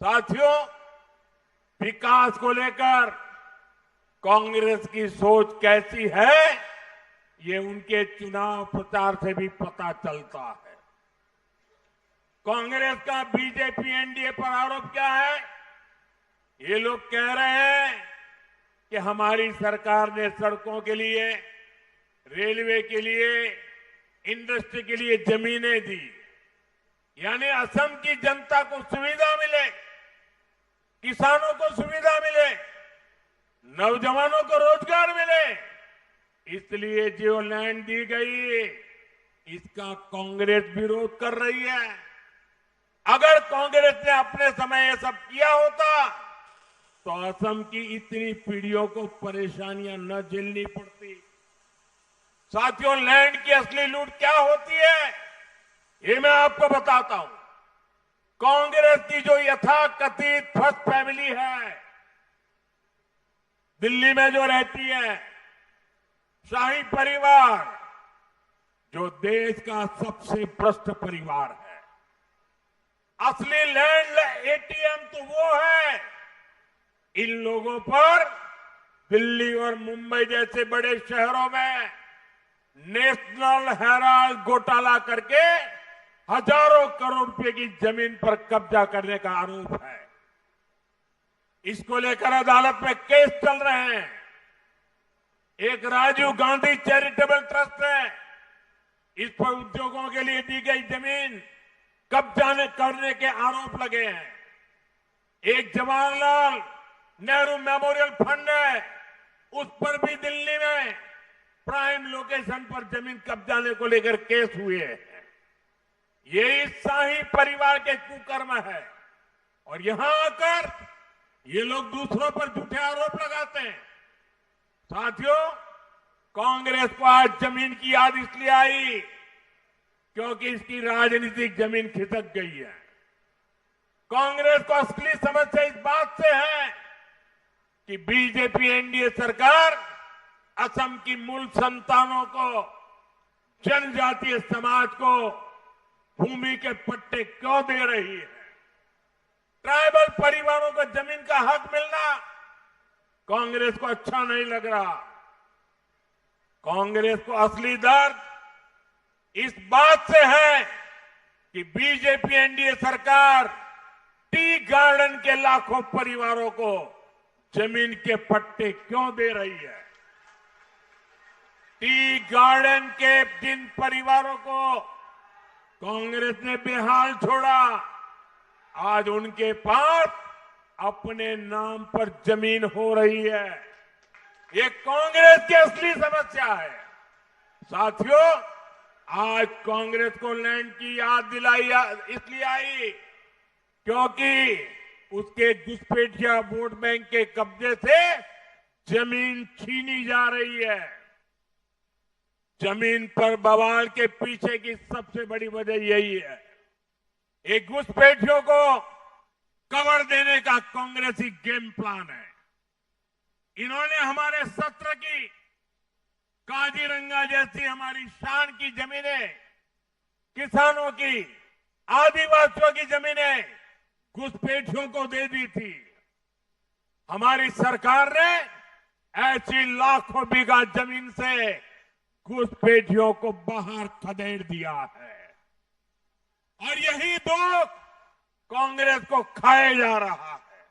साथियों, विकास को लेकर कांग्रेस की सोच कैसी है, ये उनके चुनाव प्रचार से भी पता चलता है। कांग्रेस का बीजेपी एनडीए पर आरोप क्या है? ये लोग कह रहे हैं कि हमारी सरकार ने सड़कों के लिए, रेलवे के लिए, इंडस्ट्री के लिए जमीनें दी, यानी असम की जनता को सुविधा मिले, किसानों को सुविधा मिले, नौजवानों को रोजगार मिले, इसलिए जो लैंड दी गई इसका कांग्रेस विरोध कर रही है। अगर कांग्रेस ने अपने समय ये सब किया होता तो असम की इतनी पीढ़ियों को परेशानियां न झेलनी पड़ती। साथियों, लैंड की असली लूट क्या होती है ये मैं आपको बताता हूं। कांग्रेस की जो यथाकथित फर्स्ट फैमिली है, दिल्ली में जो रहती है, शाही परिवार, जो देश का सबसे भ्रष्ट परिवार है, असली लैंड एटीएम तो वो है। इन लोगों पर दिल्ली और मुंबई जैसे बड़े शहरों में नेशनल हेराल्ड घोटाला करके हजारों करोड़ रुपए की जमीन पर कब्जा करने का आरोप है। इसको लेकर अदालत में केस चल रहे हैं। एक राजीव गांधी चैरिटेबल ट्रस्ट है, इस पर उद्योगों के लिए दी गई जमीन कब्जा करने के आरोप लगे हैं। एक जवाहरलाल नेहरू मेमोरियल फंड है, उस पर भी दिल्ली में प्राइम लोकेशन पर जमीन कब्जाने को लेकर केस हुए हैं। ये इस शाही परिवार के कुकर्म है और यहां आकर ये लोग दूसरों पर झूठे आरोप लगाते हैं। साथियों, कांग्रेस को आज जमीन की याद इसलिए आई क्योंकि इसकी राजनीतिक जमीन खिसक गई है। कांग्रेस को असली समस्या इस बात से है कि बीजेपी एनडीए सरकार असम की मूल संतानों को, जनजातीय समाज को भूमि के पट्टे क्यों दे रही है। ट्राइबल परिवारों को जमीन का हक मिलना कांग्रेस को अच्छा नहीं लग रहा। कांग्रेस को असली दर्द इस बात से है कि बीजेपी एनडीए सरकार टी गार्डन के लाखों परिवारों को जमीन के पट्टे क्यों दे रही है। टी गार्डन के जिन परिवारों को कांग्रेस ने बेहाल छोड़ा, आज उनके पास अपने नाम पर जमीन हो रही है। ये कांग्रेस की असली समस्या है। साथियों, आज कांग्रेस को लैंड की याद दिलाई इसलिए आई क्योंकि उसके घुसपैठिया वोट बैंक के कब्जे से जमीन छीनी जा रही है। जमीन पर बवाल के पीछे की सबसे बड़ी वजह यही है। एक घुसपैठियों को कवर देने का कांग्रेसी गेम प्लान है। इन्होंने हमारे सत्र की, काजीरंगा जैसी हमारी शान की जमीनें, किसानों की, आदिवासियों की जमीनें घुसपैठियों को दे दी थी। हमारी सरकार ने ऐसी लाखों बीघा जमीन से घुसपैठियों को बाहर खदेड़ दिया है और यही दुख कांग्रेस को खाया जा रहा है।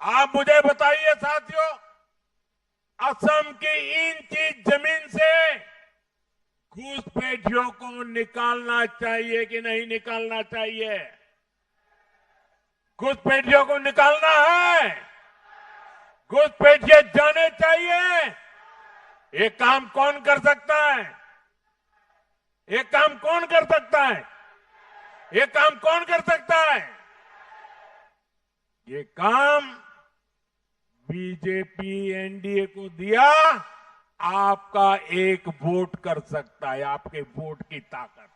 आप मुझे बताइए साथियों, असम की इंची जमीन से घुसपैठियों को निकालना चाहिए कि नहीं निकालना चाहिए? घुसपैठियों को निकालना है, घुसपैठिए जाने चाहिए। ये काम कौन कर सकता है? ये काम कौन कर सकता है? ये काम कौन कर सकता है? ये काम बीजेपी एनडीए को दिया आपका एक वोट कर सकता है, आपके वोट की ताकत।